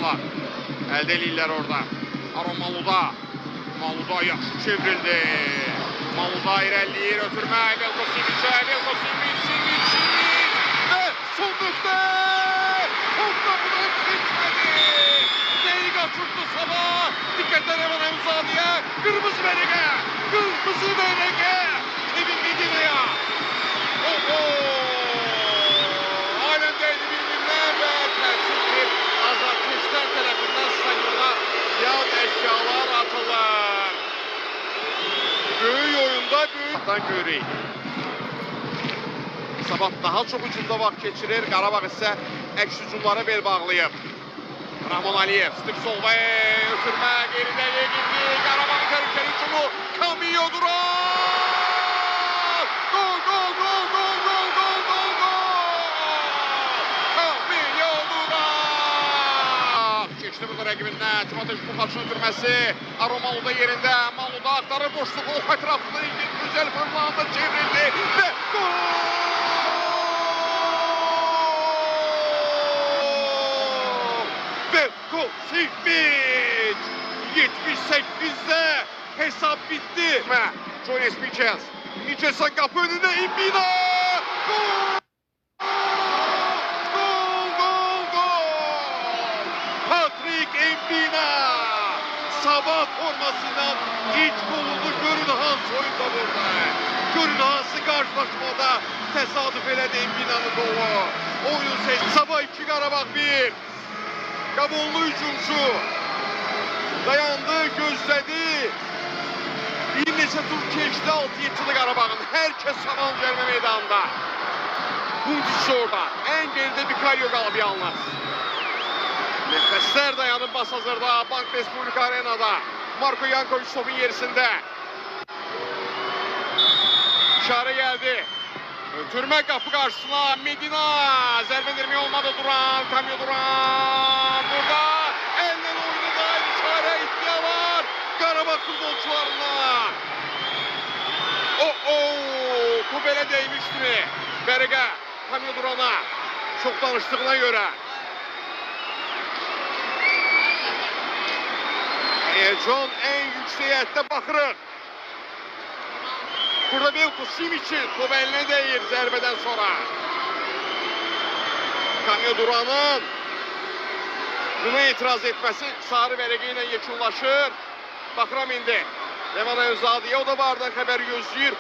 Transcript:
çalışırlar. Əldə eləyirlər orada. Aron Maluda. Maluda yaxşı çevrildi. Maluda irəliləyir, ötürmək. Velko Simiç'e, Velko Simiç ve son nöqtə! Topla buna keçmədi. Neyi qaçırdı Sabah? Diqqətlər Evan Əmzadiyə. Qırmızı verəqə. Qırmızı verəqə. Kevin Medina'ya. Oho! Alemdeydi birbirine ve təəssüf ki, azarkeşlər tərəfindən stadiona yad əşyalar atılır. Böyük oyunda böyükdən görürük. Sabah daha çox hücumda vaxt keçirir. Qarabağ isə əks hücumlara bel bağlayıb. Rahman Aliyev, Steve Solvay, ötürmə, geridə yegildi. Qarabağın təhlükəli hücumu, Kamillo Duran! Gol, gol, gol, gol, gol, gol, gol, gol! Kamillo Duran! Keçdi burada rəqibindən, Timoteş Puxaçın ötürməsi. Aron Maluda yerində, Maluda axtarır boşluğu, ətrafında güzel fırlandı, çevrildi və gol! Velko Simiç! 78'de hesap bitti. Jonas Michels. Michels'ın kapı önünde Imbina! Gol! Gol, gol, gol! Patrick Imbina! Sabah formasından ilk golunu Görünhan soyunda vurdu. Görünhan'sı karşılaşmada tesadüf elədi Imbina'nın golu. Oyun sesi. Sabah 2, Qarabağ 1. Gabonlu hücumcu dayandı, gözlədi. Bir neçə tur keçdi 6-7'li Qarabağın. Herkes saman gəlmə meydanında. Bundiç orada. En geride Vicario qalıb yalnız. Nefesler dayanıb bas hazırda. Bank Respublika Arena'da. Marko Yankovic topun gerisinde. İşare geldi. Ötürme kapı karşısına Medina. Zərbe indirmeye olmadı Duran. Kamillo Duran. Burada elden oynadı. İşare ihtiya var. Qarabağ futbolçularına. Bu belə değmişti mi? Verəqə. Kamillo Duran'a. Çok danıştığına göre. Heyecan en yükseğiyette baxırıq. Burada Velko Simiç'in top eline değir zərbeden sonra. Kamillo Duran'ın buna itiraz etməsi sarı verəqə ilə yekunlaşır. Baxıram indi. Evan Əmzadiyə o da vardan xəbər gözləyir.